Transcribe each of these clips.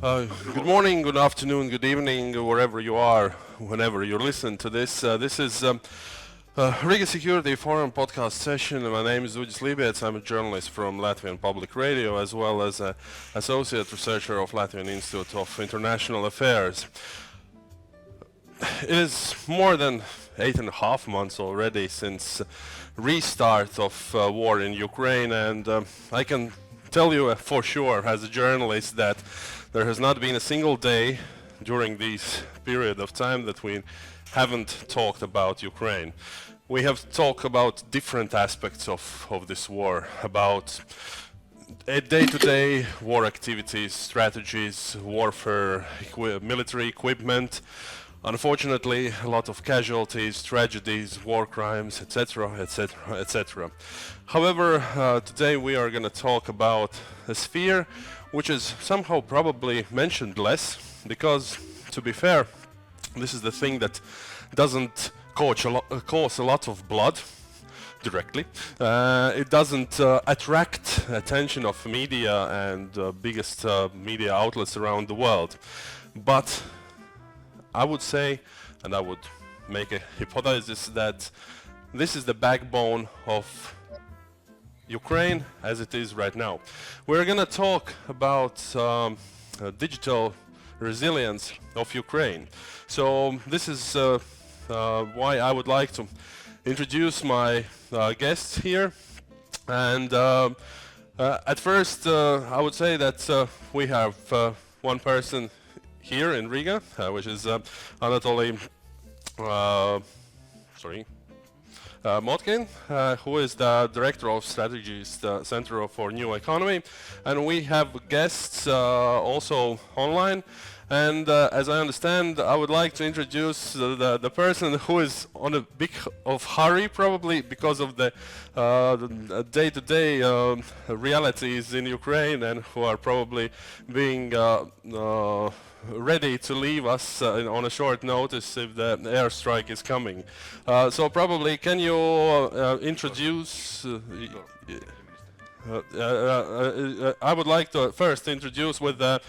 Good morning, good afternoon, good evening, wherever you are, whenever you listen to this. This is Riga Security Forum podcast session. My name is Uģis Lībietis. I'm a journalist from Latvian Public Radio, as well as an associate researcher of Latvian Institute of International Affairs. It is more than 8.5 months already since restart of war in Ukraine, and I can tell you for sure as a journalist that there has not been a single day during this period of time that we haven't talked about Ukraine. We have talked about different aspects of this war, about day-to-day war activities, strategies, warfare, military equipment. Unfortunately, a lot of casualties, tragedies, war crimes, etc., etc., etc. However, today we are going to talk about a sphere which is somehow probably mentioned less, because, to be fair, this is the thing that doesn't cause a lot of blood directly. It doesn't attract attention of media and biggest media outlets around the world. But I would say, and I would make a hypothesis, that this is the backbone of Ukraine as it is right now. We're going to talk about digital resilience of Ukraine. So this is why I would like to introduce my guests here. And at first I would say that we have one person here in Riga, which is Anatoly Motkin, who is the director of StrategEast Center for New Economy, and we have guests also online. And as I understand, I would like to introduce the person who is on a bit of hurry, probably because of the day-to-day realities in Ukraine, and who are probably being ready to leave us on a short notice if the airstrike is coming. So probably can you introduce... I would like to first introduce with the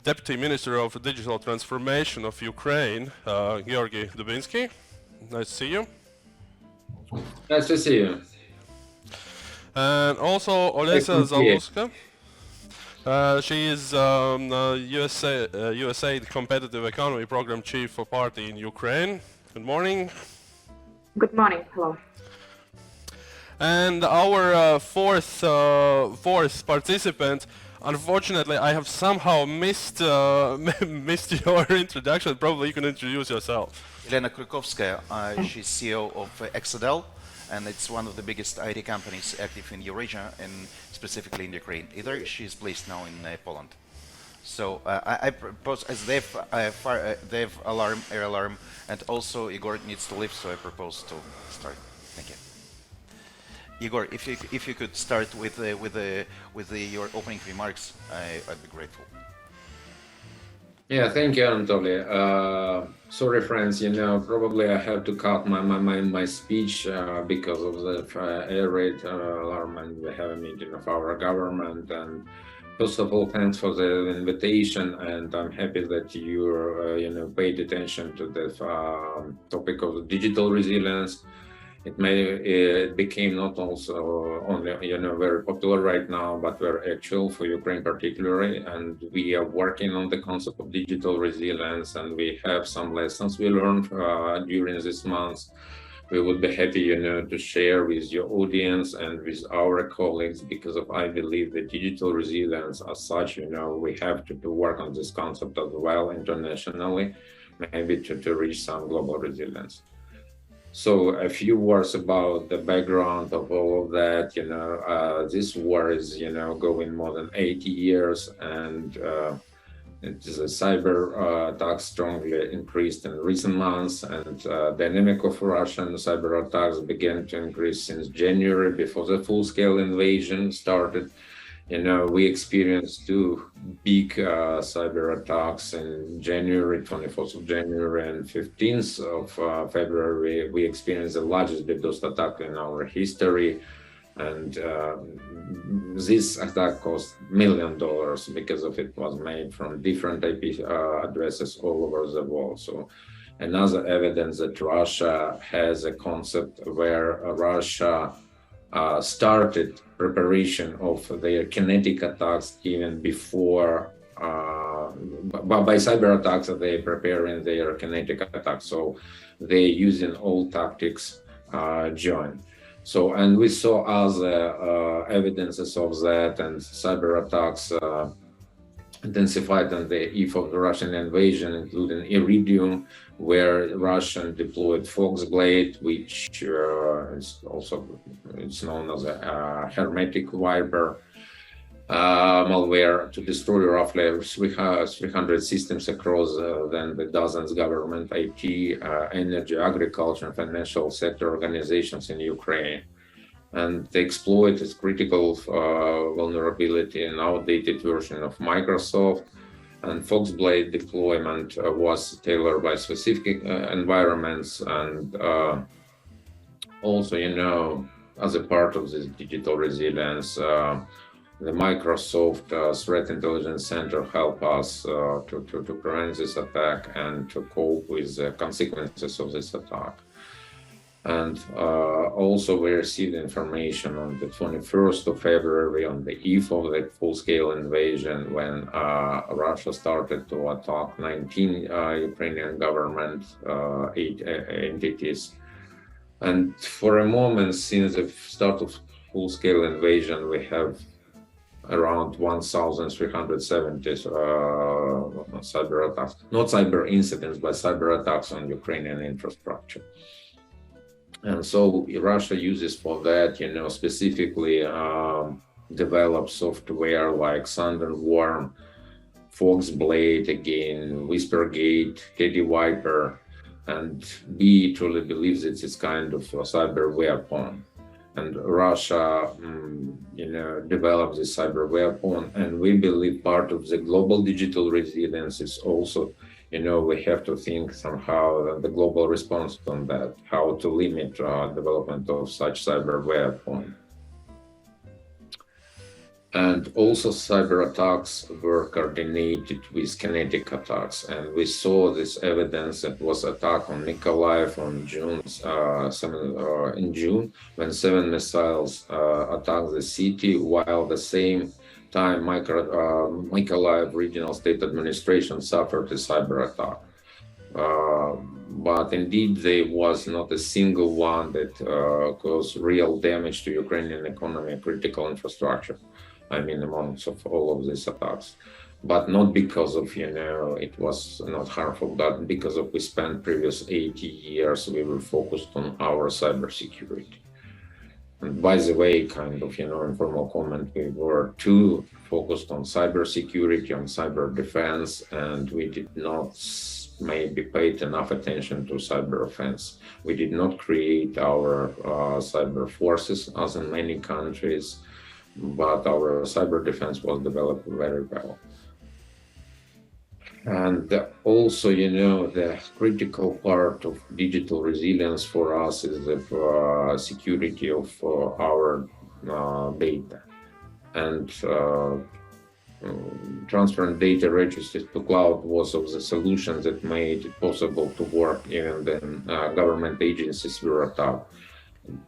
Deputy Minister of Digital Transformation of Ukraine, Georgi Dubinskiy. Nice to see you. Nice to see you. And also Olesya Zaluska. She is USAID Competitive Economy Program Chief for Party in Ukraine. Good morning. Good morning. Hello. And our fourth participant, unfortunately, I have somehow missed your introduction. Probably you can introduce yourself. Elena, Krukovskaya, she's CEO of Exadel, and it's one of the biggest IT companies active in Eurasia and specifically in Ukraine. Either she's placed now in Poland. So I propose, as they've air alarm, and also Igor needs to leave, so I propose to start. Thank you. Igor, if you could start with your opening remarks, I'd be grateful. Yeah, thank you, Anatoly. Sorry, friends. Probably I have to cut my speech because of the air raid alarm, and we have a meeting of our government. And first of all, thanks for the invitation, and I'm happy that you paid attention to the topic of digital resilience. It became not also only very popular right now, but very actual for Ukraine particularly. And we are working on the concept of digital resilience, and we have some lessons we learned during this month. We would be happy, to share with your audience and with our colleagues, because I believe that digital resilience as such, we have to work on this concept as well internationally, maybe to reach some global resilience. So a few words about the background of all of that. This war is, going more than 80 years, and the cyber attacks strongly increased in recent months, and dynamic of Russian cyber attacks began to increase since January, before the full-scale invasion started. We experienced two big cyber attacks in January, 24th of January and 15th of February. We experienced the largest DDoS attack in our history. And this attack cost $1 million because of it was made from different IP addresses all over the world. So another evidence that Russia has a concept where Russia started preparation of their kinetic attacks even before, by cyber attacks, they're preparing their kinetic attacks. So they're using all tactics joint. So, and we saw other evidences of that, and cyber attacks intensified on the eve of the Russian invasion, including Iridium, where Russian deployed Foxblade, which is also it's known as a hermetic wiper malware to destroy roughly 300 systems across then the dozens government, IT, energy, agriculture, and financial sector organizations in Ukraine. And the exploit is critical vulnerability in outdated version of Microsoft. And Foxblade deployment was tailored by specific environments, and also, you know, as a part of this digital resilience, the Microsoft Threat Intelligence Center helped us to prevent this attack and to cope with the consequences of this attack. And also we received information on the 21st of February, on the eve of the full-scale invasion, when Russia started to attack 19 Ukrainian government entities. And for a moment, since the start of full-scale invasion, we have around 1,370 cyber attacks, not cyber incidents, but cyber attacks on Ukrainian infrastructure. And so Russia uses for that, you know, specifically develop software like Thunderworm, Foxblade, again, Whispergate, Teddy Viper, and B truly believes it's kind of a cyber weapon. And Russia, you know, developed this cyber weapon, and we believe part of the global digital resilience is also, you know, we have to think somehow the global response on that, how to limit development of such cyber weapon. And also cyber attacks were coordinated with kinetic attacks. And we saw this evidence that was attack on Mykolaiv on in June, when 7 missiles attacked the city, while the same time Mykolaiv Regional State Administration suffered a cyber attack. But indeed, there was not a single one that caused real damage to Ukrainian economy and critical infrastructure. I mean, amongst of all of these attacks, but not because of, you know, it was not harmful, but because of we spent previous 80 years, we were focused on our cybersecurity. And by the way, kind of, you know, informal comment, we were too focused on cybersecurity, on cyber defense, and we did not maybe paid enough attention to cyber offense. We did not create our cyber forces, as in many countries, but our cyber defense was developed very well. And also, you know, the critical part of digital resilience for us is the security of our data. And transferring data registers to cloud was of the solutions that made it possible to work even when government agencies were attacked.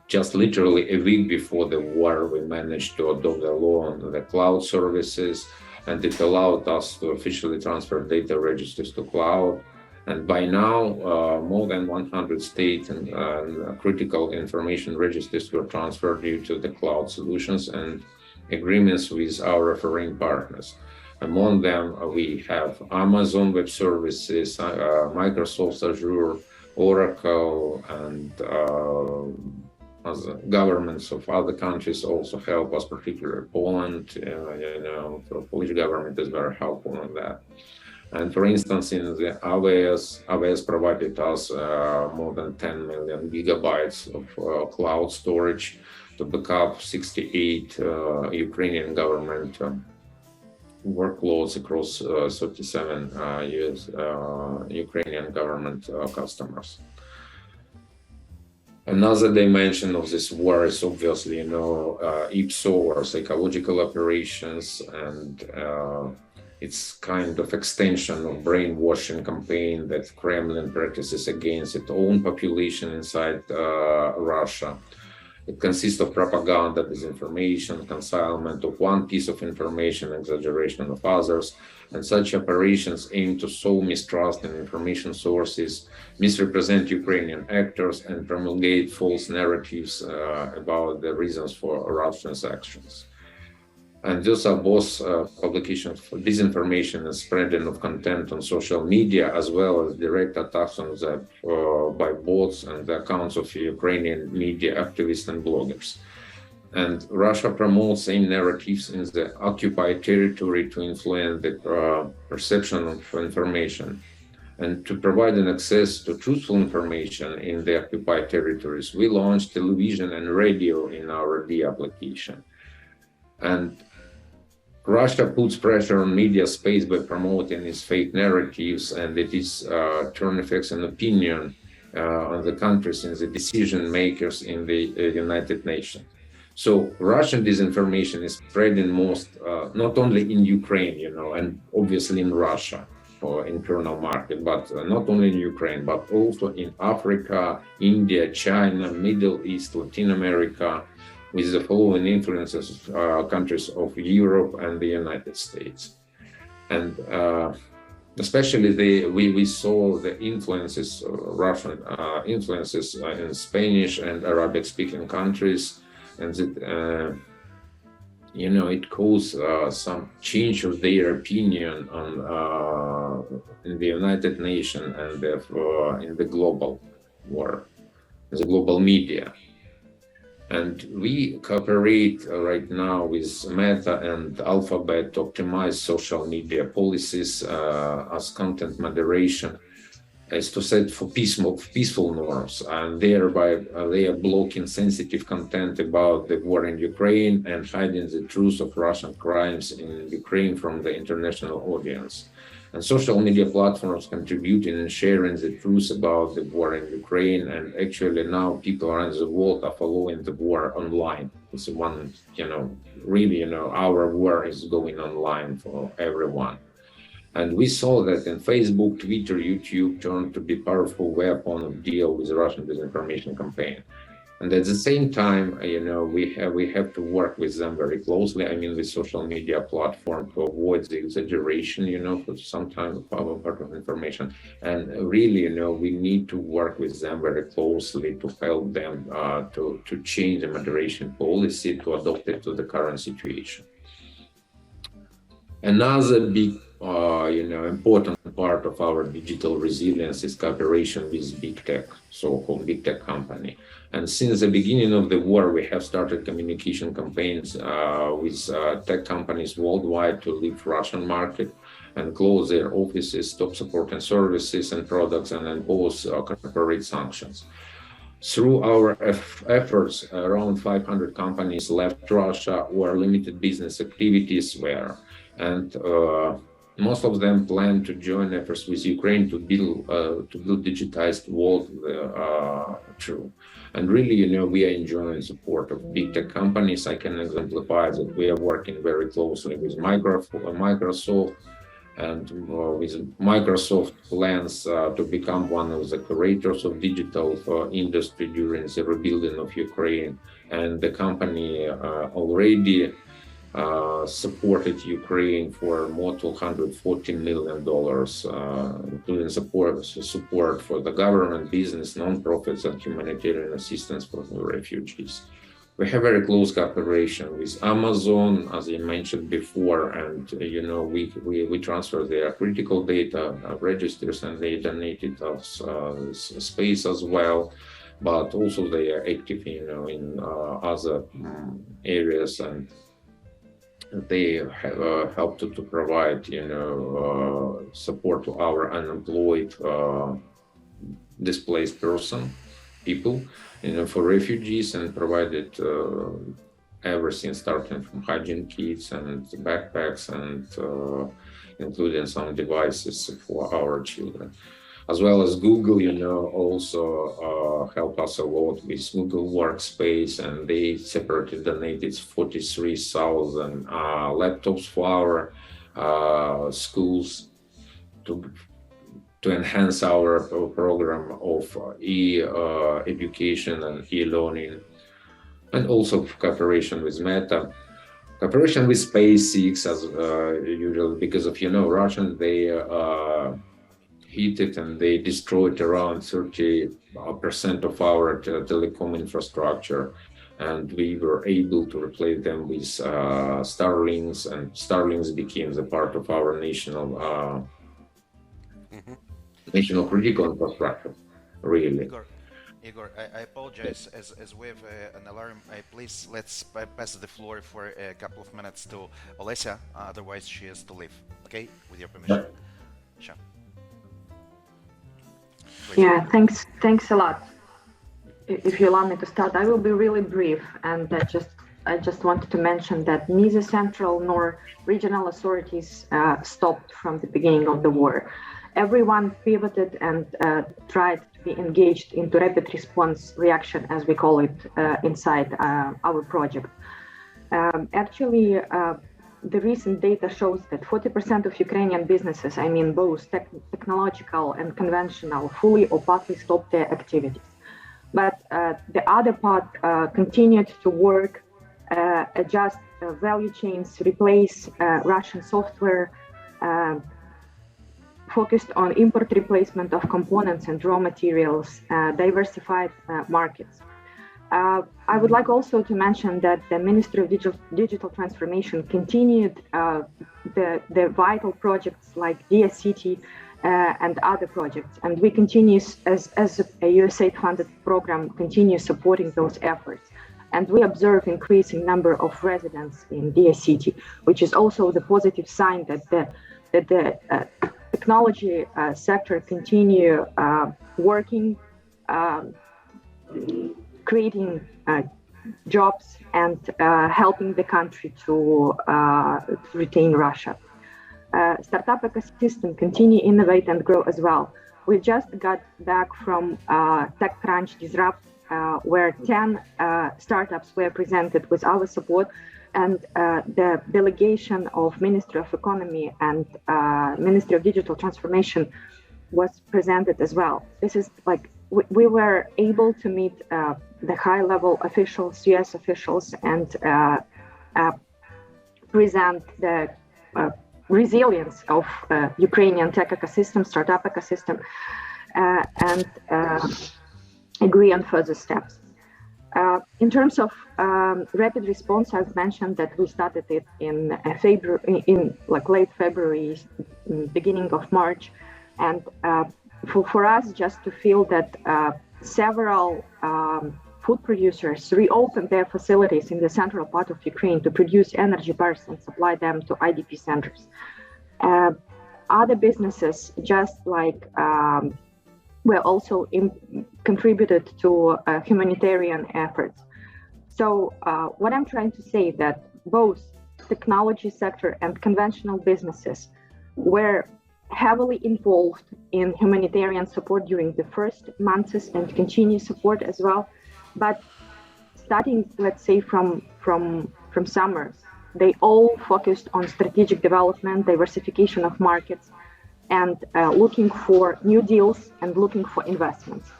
Just literally a week before the war, we managed to adopt a law on the cloud services, and it allowed us to officially transfer data registers to cloud. And by now, more than 100 state and critical information registers were transferred due to the cloud solutions and agreements with our referring partners. Among them, we have Amazon Web Services, Microsoft Azure, Oracle, and as governments of other countries also help us, particularly Poland. You know, the Polish government is very helpful on that. And for instance, in the AWS provided us more than 10 million gigabytes of cloud storage to back up 68 Ukrainian government workloads across 37 US Ukrainian government customers. Another dimension of this war is obviously, IPSO or psychological operations, and it's kind of extension of brainwashing campaign that Kremlin practices against its own population inside Russia. It consists of propaganda, disinformation, concealment of one piece of information, exaggeration of others, and such operations aim to sow mistrust in information sources, misrepresent Ukrainian actors, and promulgate false narratives about the reasons for Russia's actions. And those are both publications for disinformation and spreading of content on social media, as well as direct attacks on that by bots and the accounts of Ukrainian media activists and bloggers. And Russia promotes same narratives in the occupied territory to influence the perception of information. And to provide an access to truthful information in the occupied territories, we launched television and radio in our LIIA application. And Russia puts pressure on media space by promoting its fake narratives, and it is turn effects and opinion on the countries and the decision makers in the United Nations. So Russian disinformation is spreading most, not only in Ukraine, and obviously in Russia for internal market, but not only in Ukraine, but also in Africa, India, China, Middle East, Latin America, with the following influences countries of Europe and the United States. And especially we saw the influences, Russian influences in Spanish and Arabic speaking countries, and that, it caused some change of their opinion on in the United Nations and in the global war, the global media. And we cooperate right now with Meta and Alphabet to optimize social media policies as content moderation, as to set for peaceful norms, and thereby they are blocking sensitive content about the war in Ukraine and hiding the truth of Russian crimes in Ukraine from the international audience. And social media platforms contributing and sharing the truth about the war in Ukraine. And actually now people around the world are following the war online. It's one, really, our war is going online for everyone. And we saw that in Facebook, Twitter, YouTube turned to be powerful weapon of deal with the Russian disinformation campaign. And at the same time, we have to work with them very closely. I mean, with social media platform to avoid the exaggeration, for some kind of part of information. And really, we need to work with them very closely to help them to change the moderation policy, to adopt it to the current situation. Another big important part of our digital resilience is cooperation with big tech, so-called big tech company. And since the beginning of the war, we have started communication campaigns with tech companies worldwide to leave Russian market and close their offices, stop supporting services and products, and impose corporate sanctions. Through our efforts, around 500 companies left Russia or limited business activities were, and most of them plan to join efforts with Ukraine to build digitized world true. And really, we are enjoying support of big tech companies. I can exemplify that we are working very closely with Microsoft, and with Microsoft plans to become one of the curators of digital industry during the rebuilding of Ukraine. And the company already supported Ukraine for more than $140 million, including support for the government, business, non-profits, and humanitarian assistance for the refugees. We have very close cooperation with Amazon, as I mentioned before, and we transfer their critical data registers, and they donated us space as well. But also they are active, in other areas, and they have helped to provide, support to our unemployed, displaced people, for refugees, and provided everything starting from hygiene kits and backpacks and including some devices for our children. as well as Google, also help us a lot with Google Workspace, and they separately donated 43,000 laptops for our schools to enhance our program of e-education and e-learning, and also cooperation with Meta, cooperation with SpaceX as usual, because of Russians, they hit it and they destroyed around 30% of our telecom infrastructure, and we were able to replace them with Starlinks, and Starlinks became the part of our national critical infrastructure, really. Igor, I apologize, as we have an alarm, please let's pass the floor for a couple of minutes to Olesya, otherwise she has to leave, okay, with your permission. Sure. Please. Yeah, thanks a lot. If you allow me to start, I will be really brief, and I just wanted to mention that neither central nor regional authorities stopped from the beginning of the war. Everyone pivoted and tried to be engaged into rapid response reaction, as we call it inside our project. Actually, the recent data shows that 40% of Ukrainian businesses, I mean both technological and conventional, fully or partly stopped their activities. But the other part continued to work, adjust value chains, replace Russian software, focused on import replacement of components and raw materials, diversified markets. I would like also to mention that the Ministry of Digital Transformation continued the vital projects like Dear City and other projects, and we continue as a USAID-funded program continue supporting those efforts. And we observe increasing number of residents in Dear City, which is also the positive sign that the technology sector continue working, creating jobs and helping the country to retain Russia. Startup ecosystem continue innovate and grow as well. We just got back from TechCrunch Disrupt, where 10 startups were presented with our support, and the delegation of Ministry of Economy and Ministry of Digital Transformation was presented as well. This is like, we were able to meet the high-level officials, US officials, and present the resilience of Ukrainian tech ecosystem, startup ecosystem, and agree on further steps. In terms of rapid response, I've mentioned that we started it in February, in like late February, beginning of March, and for us just to feel that several food producers reopened their facilities in the central part of Ukraine to produce energy bars and supply them to IDP centers. Other businesses just like were also contributed to humanitarian efforts. So what I'm trying to say that both technology sector and conventional businesses were heavily involved in humanitarian support during the first months and continue support as well. But starting, let's say, from summer, they all focused on strategic development, diversification of markets, and looking for new deals and looking for investments.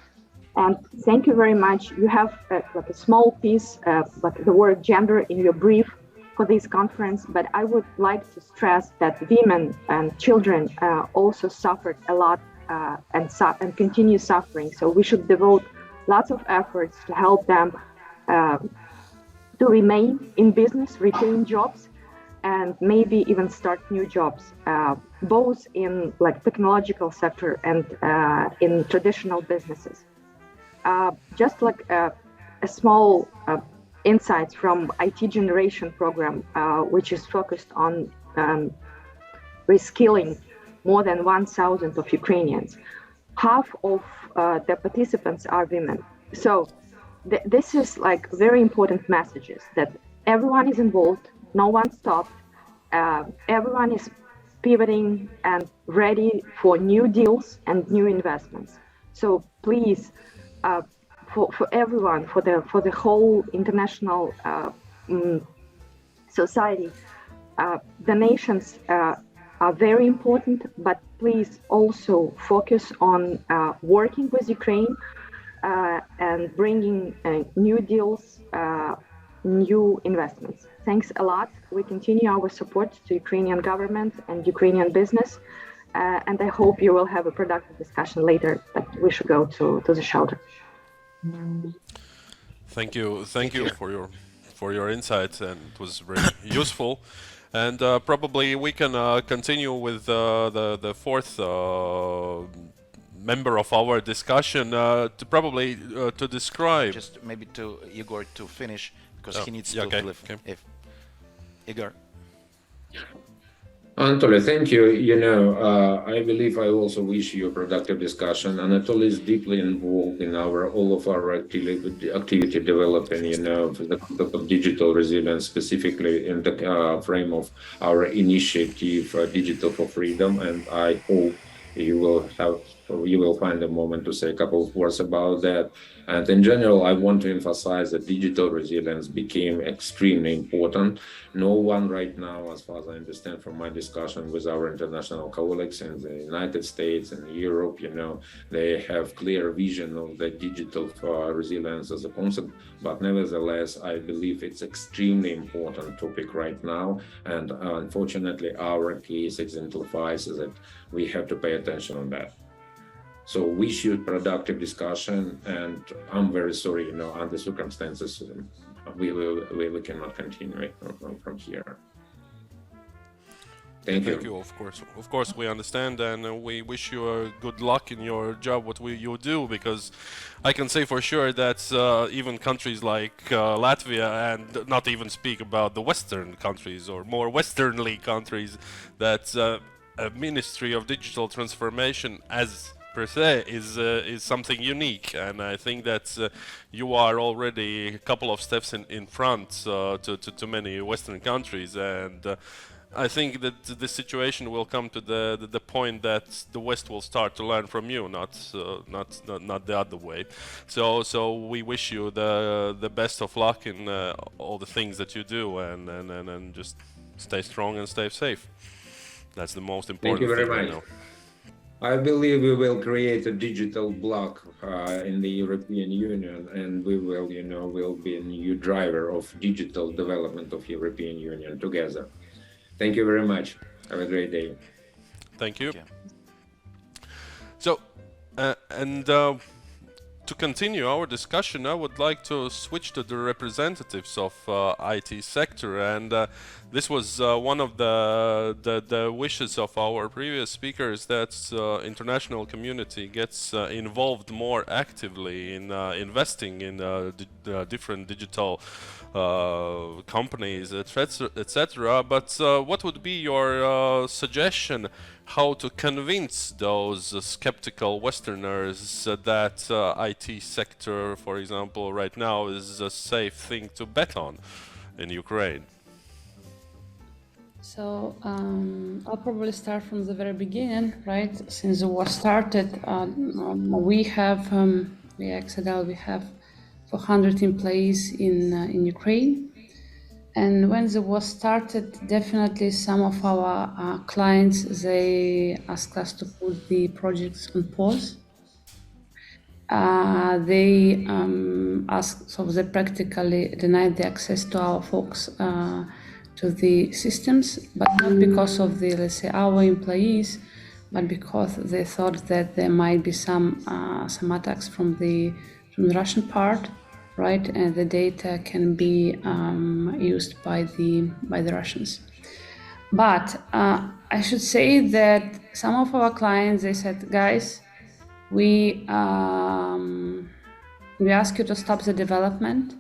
And thank you very much. You have like a small piece, but the word gender in your brief for this conference, but I would like to stress that women and children also suffered a lot and continue suffering. So we should devote lots of efforts to help them to remain in business, retain jobs, and maybe even start new jobs, both in like technological sector and in traditional businesses. Just like a small insights from IT generation program, which is focused on reskilling more than 1,000 of Ukrainians. Half of the participants are women. So this is like very important messages that everyone is involved, no one stopped, everyone is pivoting and ready for new deals and new investments. So please, for everyone, for the whole international society, donations are very important, but please also focus on working with Ukraine and bringing new deals, new investments. Thanks a lot. We continue our support to Ukrainian government and Ukrainian business, and I hope you will have a productive discussion later, but we should go to the shelter. Thank you for your insights, and it was very useful. And probably we can continue with the fourth member of our discussion to describe. Just maybe to Igor to finish, because he needs to leave. Okay. If Igor. Anatoly, thank you. I believe I also wish you a productive discussion. Anatoly is deeply involved in all of our activity developing, the concept of digital resilience, specifically in the frame of our initiative, Digital for Freedom. And I hope you will find a moment to say a couple of words about that. And in general, I want to emphasize that digital resilience became extremely important. No one right now, as far as I understand from my discussion with our international colleagues in the United States and Europe, they have clear vision of the digital resilience as a concept. But nevertheless, I believe it's extremely important topic right now. And unfortunately, our case exemplifies that we have to pay attention on that. So wish you productive discussion, and I'm very sorry, under circumstances, we cannot continue from here. Thank you. Of course, we understand, and we wish you good luck in your job, you do, because I can say for sure that even countries like Latvia, and not even speak about the Western countries or more Westernly countries, that a Ministry of Digital Transformation as per se is something unique, and I think that you are already a couple of steps in front to many Western countries, and I think that the situation will come to the point that the West will start to learn from you, not the other way. So we wish you the best of luck in all the things that you do, and just stay strong and stay safe. That's the most important thing. Thank you very much. I believe we will create a digital bloc in the European Union, and we will be a new driver of digital development of European Union together. Thank you very much. Have a great day. Thank you. So, to continue our discussion, I would like to switch to the representatives of IT sector, and this was one of the wishes of our previous speakers, that international community gets involved more actively in investing in different digital companies, etc. But what would be your suggestion how to convince those skeptical Westerners that IT sector, for example, right now is a safe thing to bet on in Ukraine? So I'll probably start from the very beginning, right? Since the war started, we have, Exadel, we have 400 employees in Ukraine. And when the war started, definitely some of our clients, they asked us to put the projects on pause. They asked, so they practically denied the access to our folks to the systems, but not because of the, let's say, our employees, but because they thought that there might be some attacks from the Russian part, right? And the data can be used by the Russians. But I should say that some of our clients, they said, guys, we ask you to stop the development,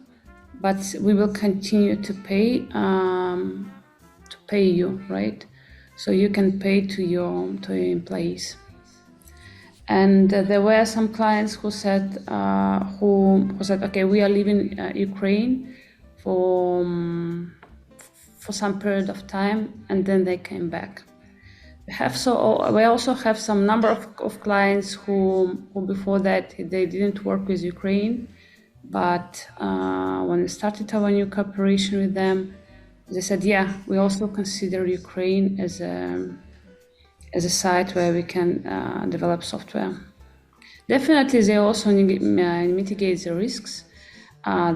but we will continue to pay you, right? So you can pay to your employees. And there were some clients who said, okay, we are leaving Ukraine for some period of time, and then they came back. We also have some number of clients who before that they didn't work with Ukraine, but when we started our new cooperation with them, they said, yeah, we also consider Ukraine as a site where we can develop software. Definitely, they also mitigate the risks.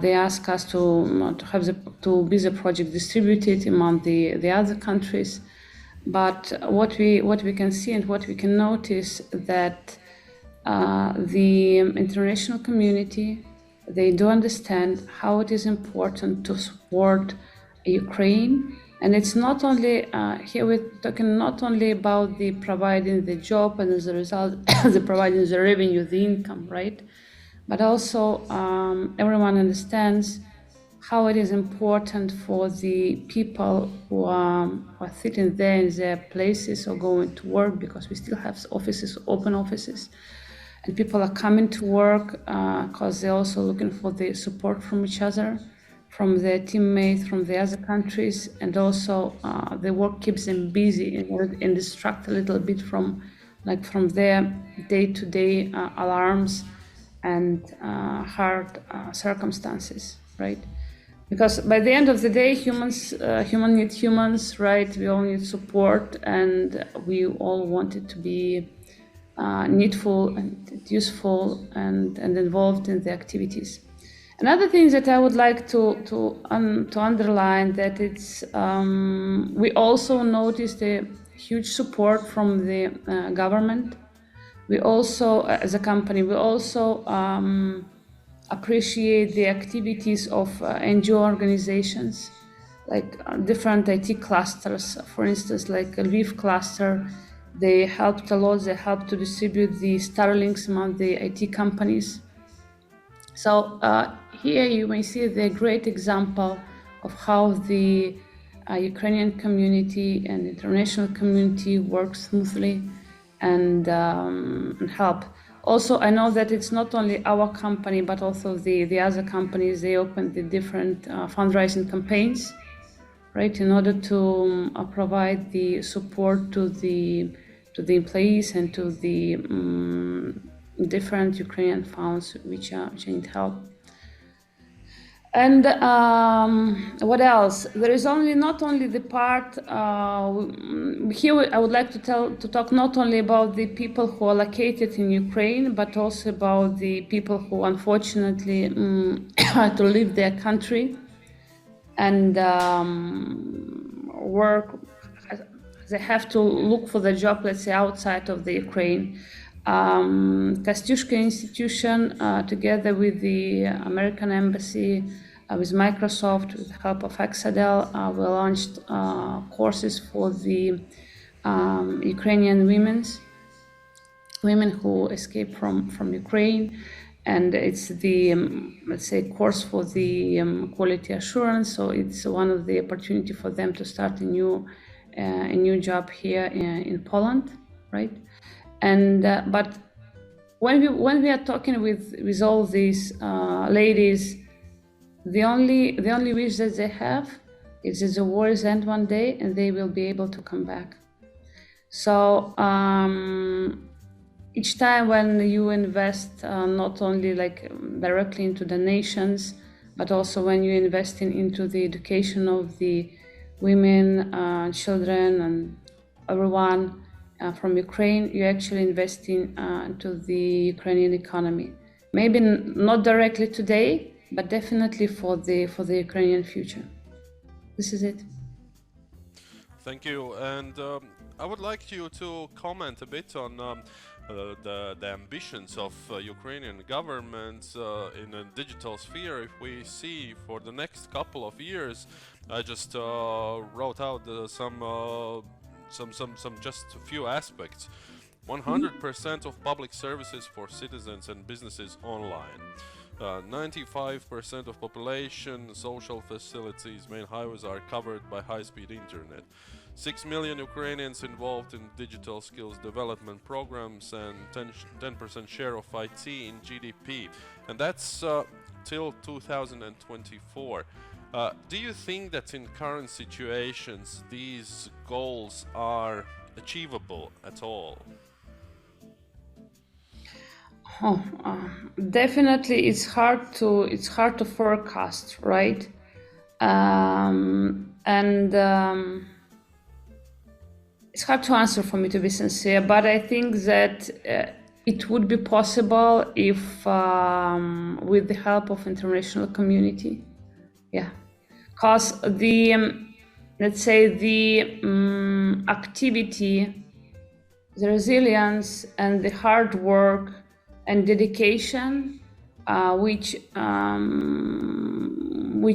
They ask us to be the project distributed among the other countries. But what we can see and what we can notice that the international community, they do understand how it is important to support Ukraine. And it's not only, here we're talking not only about the providing the job and as a result, the providing the revenue, the income, right? But also everyone understands how it is important for the people who are sitting there in their places or going to work, because we still have offices, open offices, and people are coming to work because they're also looking for the support from each other, from their teammates from the other countries, and also the work keeps them busy and distract a little bit from their day-to-day alarms and hard circumstances, right? Because by the end of the day, humans need humans, right? We all need support, and we all want it to be needful and useful and involved in the activities. Another thing that I would like to underline that it's we also noticed a huge support from the government. We also, as a company, we also appreciate the activities of NGO organizations, like different IT clusters. For instance, like a LIIA cluster, they helped a lot. They helped to distribute the Starlinks among the IT companies. So here you may see the great example of how the Ukrainian community and international community work smoothly and help. Also, I know that it's not only our company, but also the other companies. They opened the different fundraising campaigns, right, in order to provide the support to the employees and to the different Ukrainian funds which need help. And what else? There is not only the part here. I would like to talk not only about the people who are located in Ukraine, but also about the people who unfortunately had to leave their country and work. They have to look for the job, let's say, outside of the Ukraine. Kostyushka institution, together with the American embassy, with Microsoft, with the help of Exadel, we launched courses for the Ukrainian women who escaped from Ukraine, and it's the let's say course for the quality assurance. So it's one of the opportunity for them to start a new job here in Poland, right? And but when we are talking with all these ladies, the only wish that they have is that the war is end one day and they will be able to come back. So each time when you invest not only like directly into the nations, but also when you invest into the education of the women, children, and everyone from Ukraine, you're actually investing into the Ukrainian economy. Maybe not directly today, but definitely for the Ukrainian future. This is it. Thank you. And I would like you to comment a bit on the ambitions of Ukrainian government in a digital sphere. If we see for the next couple of years, I just wrote out some just a few aspects. 100% of public services for citizens and businesses online. 95% of population, social facilities, main highways are covered by high-speed internet. 6 million Ukrainians involved in digital skills development programs and 10% share of IT in GDP. And that's till 2024. Do you think that in current situations these goals are achievable at all? Definitely, it's hard to forecast, right? It's hard to answer for me, to be sincere, but I think that it would be possible if with the help of international community, because the let's say the activity, the resilience and the hard work and dedication which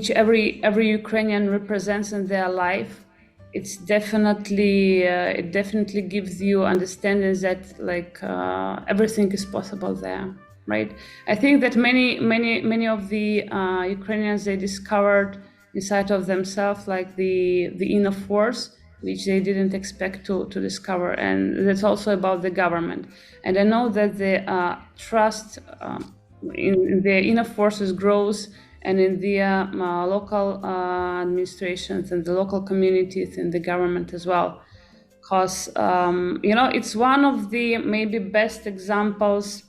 every Ukrainian represents in their life, it definitely gives you understanding that everything is possible there, right? I think that many of the Ukrainians, they discovered inside of themselves like the inner force, which they didn't expect to discover, and that's also about the government. And I know that the trust in the inner forces grows, and in the local administrations and the local communities in the government as well, because it's one of the maybe best examples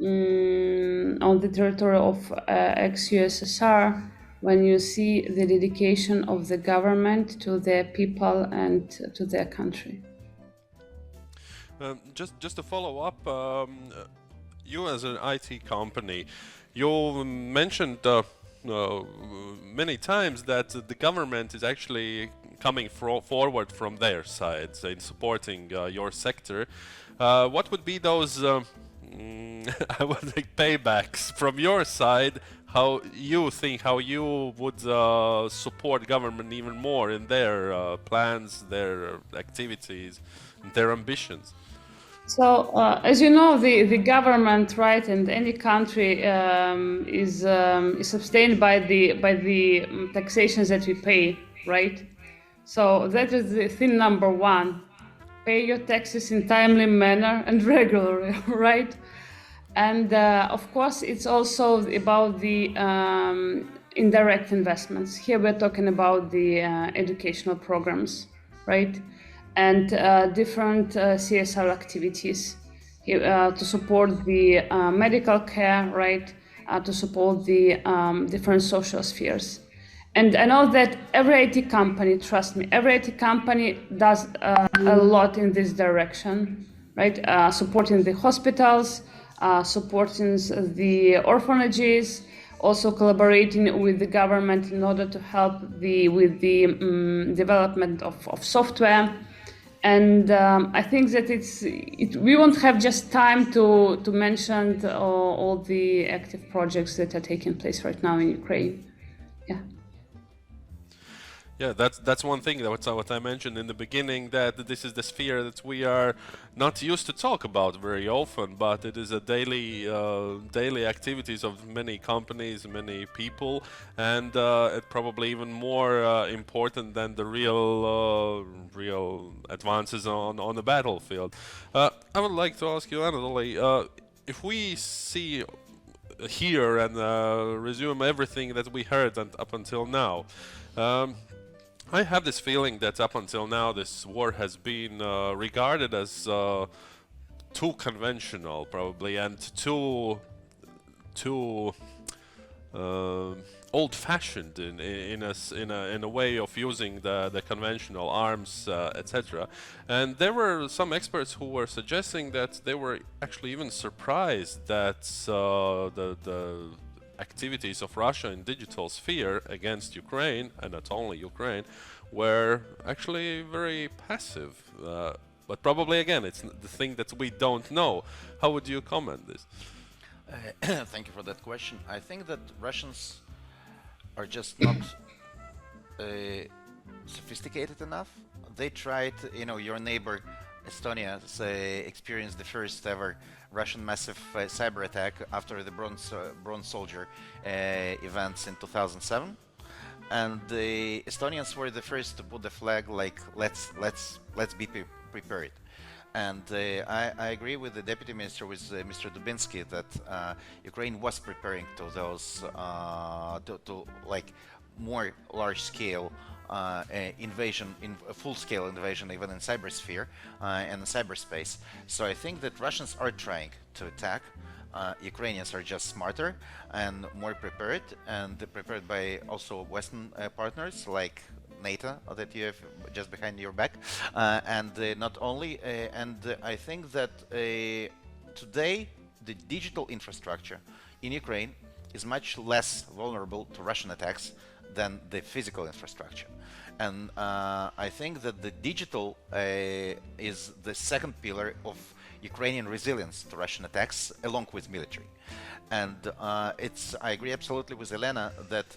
on the territory of ex-USSR, when you see the dedication of the government to their people and to their country. Just to follow up, you as an IT company, you mentioned many times that the government is actually coming forward from their side in supporting your sector. What would be those I would think paybacks from your side? How you would support government even more in their plans, their activities, their ambitions? So, as you know, the government, right, and any country is sustained by the taxations that we pay, right? So that is the thing number one: pay your taxes in timely manner and regularly, right? And of course, it's also about the indirect investments. Here we're talking about the educational programs, right? And different CSR activities to support the medical care, right? To support the different social spheres. And I know that every IT company, trust me, every IT company does a lot in this direction, right? Supporting the hospitals, supporting the orphanages, also collaborating with the government in order to help with the development of software. And I think that we won't have just time to mention all the active projects that are taking place right now in Ukraine. Yeah, that's one thing that what I mentioned in the beginning, that this is the sphere that we are not used to talk about very often, but it is a daily activities of many companies, many people, and it probably even more important than the real advances on the battlefield. I would like to ask you, Anatoly, if we hear and resume everything that we heard up until now. I have this feeling that up until now this war has been regarded as too conventional, probably, and too old-fashioned in a way of using the conventional arms, etc. And there were some experts who were suggesting that they were actually even surprised that the activities of Russia in digital sphere against Ukraine, and not only Ukraine, were actually very passive. But probably, again, it's the thing that we don't know. How would you comment this? Thank you for that question. I think that Russians are just not sophisticated enough. They tried, your neighbor Estonia experienced the first ever Russian massive cyber attack after the Bronze Soldier events in 2007, and the Estonians were the first to put the flag like let's be prepared. And I agree with the deputy minister, with Mr. Dubinskiy, that Ukraine was preparing to those to like more large-scale invasion, in a full-scale invasion, even in cybersphere and cyberspace. So I think that Russians are trying to attack. Ukrainians are just smarter and more prepared, and prepared by also Western partners like NATO that you have just behind your back, and not only. And I think that today the digital infrastructure in Ukraine is much less vulnerable to Russian attacks than the physical infrastructure. And I think that the digital is the second pillar of Ukrainian resilience to Russian attacks, along with military. And I agree absolutely with Elena that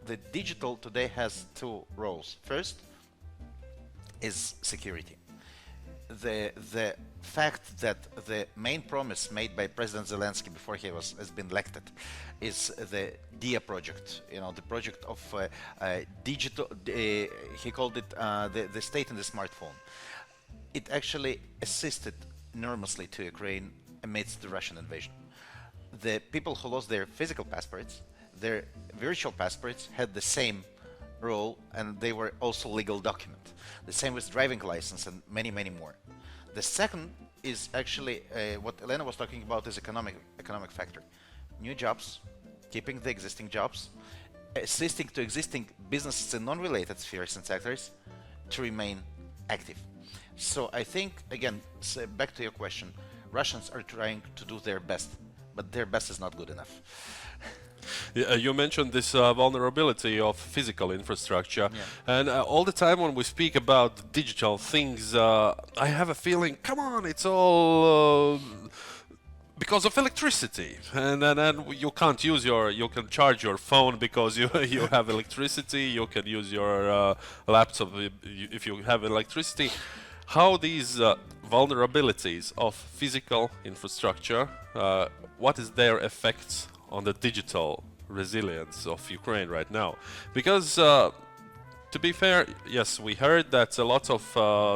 the digital today has two roles. First is security. The fact that the main promise made by President Zelensky before he has been elected is the DIA project, the project of digital, he called it the state in the smartphone. It actually assisted enormously to Ukraine amidst the Russian invasion. The people who lost their physical passports, their virtual passports had the same role, and they were also legal document. The same with driving license and many, many more. The second is actually what Elena was talking about is economic factor. New jobs, keeping the existing jobs, assisting to existing businesses in non-related spheres and sectors to remain active. So I think, again, back to your question, Russians are trying to do their best, but their best is not good enough. You mentioned this vulnerability of physical infrastructure, and all the time when we speak about digital things, I have a feeling, come on, it's all because of electricity, and you can't use you can charge your phone because you have electricity, you can use your laptop if you have electricity. How these vulnerabilities of physical infrastructure, what is their effects on the digital resilience of Ukraine right now? Because to be fair, yes, we heard that a lot of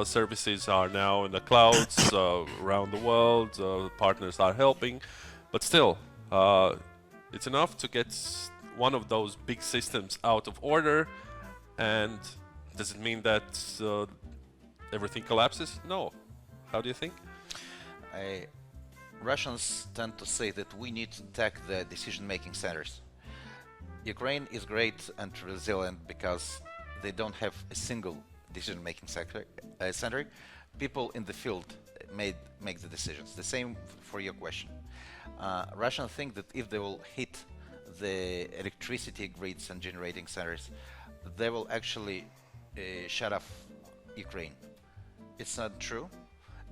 services are now in the clouds around the world, partners are helping, but still, it's enough to get one of those big systems out of order, and does it mean that everything collapses? No. How do you think? Russians tend to say that we need to attack the decision-making centers. Ukraine is great and resilient because they don't have a single decision-making center. People in the field make the decisions. The same for your question. Russians think that if they will hit the electricity grids and generating centers, they will actually shut off Ukraine. It's not true.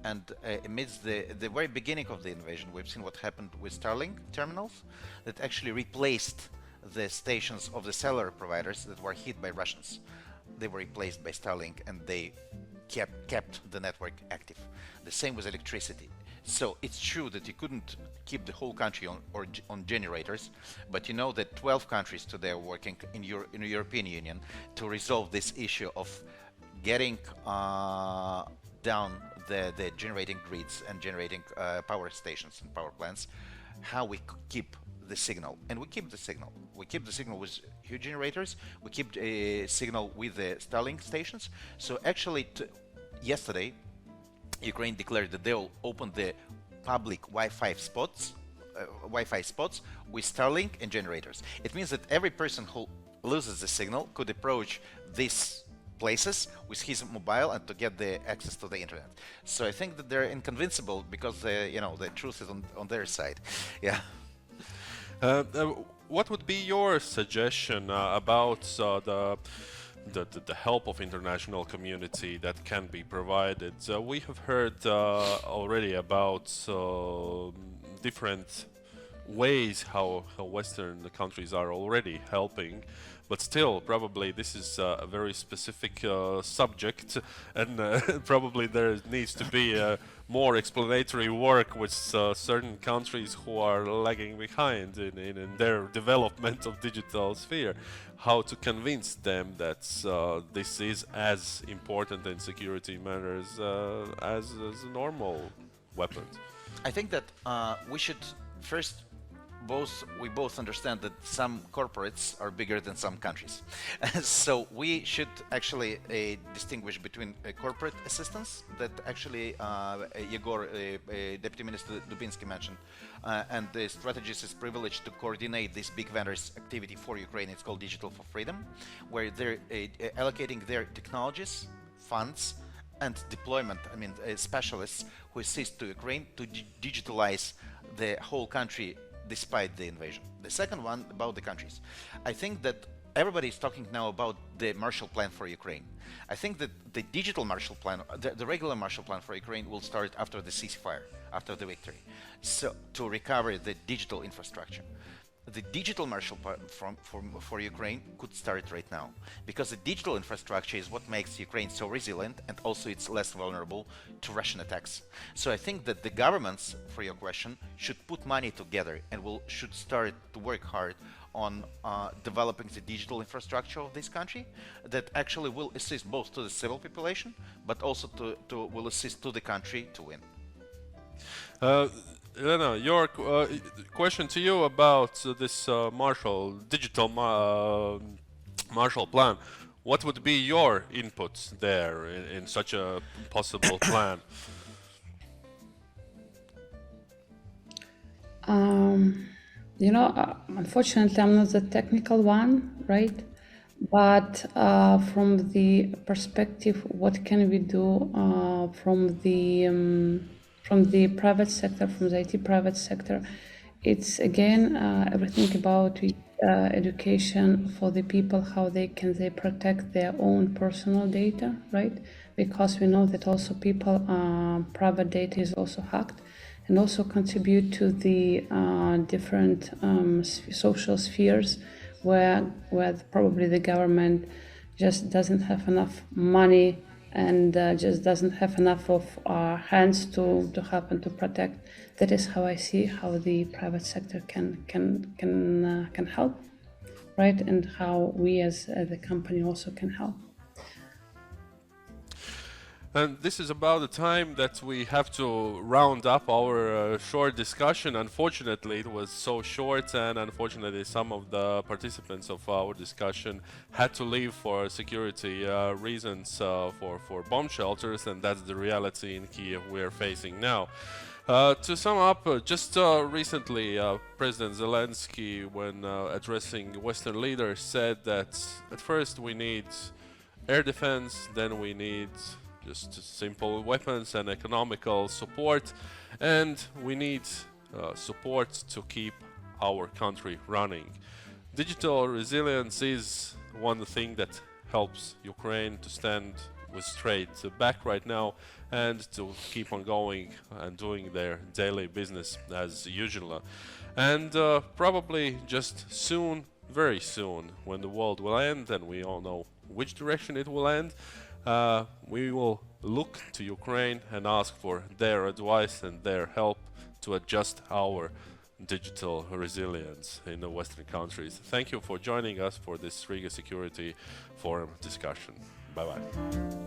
And amidst the very beginning of the invasion, we've seen what happened with Starlink terminals that actually replaced the stations of the cellular providers that were hit by Russians. They were replaced by Starlink, and they kept the network active. The same with electricity. So it's true that you couldn't keep the whole country on generators, but you know that 12 countries today are working in the European Union to resolve this issue of getting down the generating grids and generating power stations and power plants, how we keep the signal. And we keep the signal. We keep the signal with huge generators. We keep a signal with the Starlink stations. So actually, yesterday, Ukraine declared that they will open the public Wi-Fi spots with Starlink and generators. It means that every person who loses the signal could approach these places with his mobile and to get the access to the internet. So I think that they're inconvincible because the truth is on their side. Yeah. What would be your suggestion about the help of international community that can be provided? We have heard already about different ways how Western countries are already helping, but still, probably this is a very specific subject, and probably there needs to be more explanatory work with certain countries who are lagging behind in their development of digital sphere. How to convince them that this is as important in security matters as normal weapons. I think that we should first we both understand that some corporates are bigger than some countries. So we should actually distinguish between corporate assistance that actually Yegor, Deputy Minister Dubinskiy mentioned, and the StrategEast is privileged to coordinate this big vendors activity for Ukraine. It's called Digital for Freedom, where they're allocating their technologies, funds, and deployment, specialists who assist to Ukraine to digitalize the whole country despite the invasion. The second one about the countries. I think that everybody is talking now about the Marshall Plan for Ukraine. I think that the digital Marshall Plan, the regular Marshall Plan for Ukraine will start after the ceasefire, after the victory, so to recover the digital infrastructure. The digital Marshall Plan for Ukraine could start right now, because the digital infrastructure is what makes Ukraine so resilient, and also it's less vulnerable to Russian attacks. So I think that the governments, for your question, should put money together and should start to work hard on developing the digital infrastructure of this country that actually will assist both to the civil population, but also will assist to the country to win. Elena, your question to you about this digital Marshall Plan. What would be your input there in such a possible plan? Unfortunately, I'm not the technical one, right? But from the perspective, what can we do from the private sector, from the IT private sector, it's again everything about education for the people, how they protect their own personal data, right? Because we know that also people private data is also hacked, and also contribute to the different social spheres where probably the government just doesn't have enough money and just doesn't have enough of hands to help and to protect. That is how I see how the private sector can help, right? And how we as the company also can help. And this is about the time that we have to round up our short discussion. Unfortunately, it was so short, and unfortunately some of the participants of our discussion had to leave for security reasons for bomb shelters, and that's the reality in Kiev we're facing now. To sum up, just recently President Zelensky, when addressing Western leaders, said that at first we need air defense, then we need just simple weapons and economical support, and we need support to keep our country running. Digital resilience is one thing that helps Ukraine to stand with straight back right now and to keep on going and doing their daily business as usual. And probably just soon, very soon, when the world will end, and we all know which direction it will end, we will look to Ukraine and ask for their advice and their help to adjust our digital resilience in the Western countries. Thank you for joining us for this Riga Security Forum discussion. Bye-bye.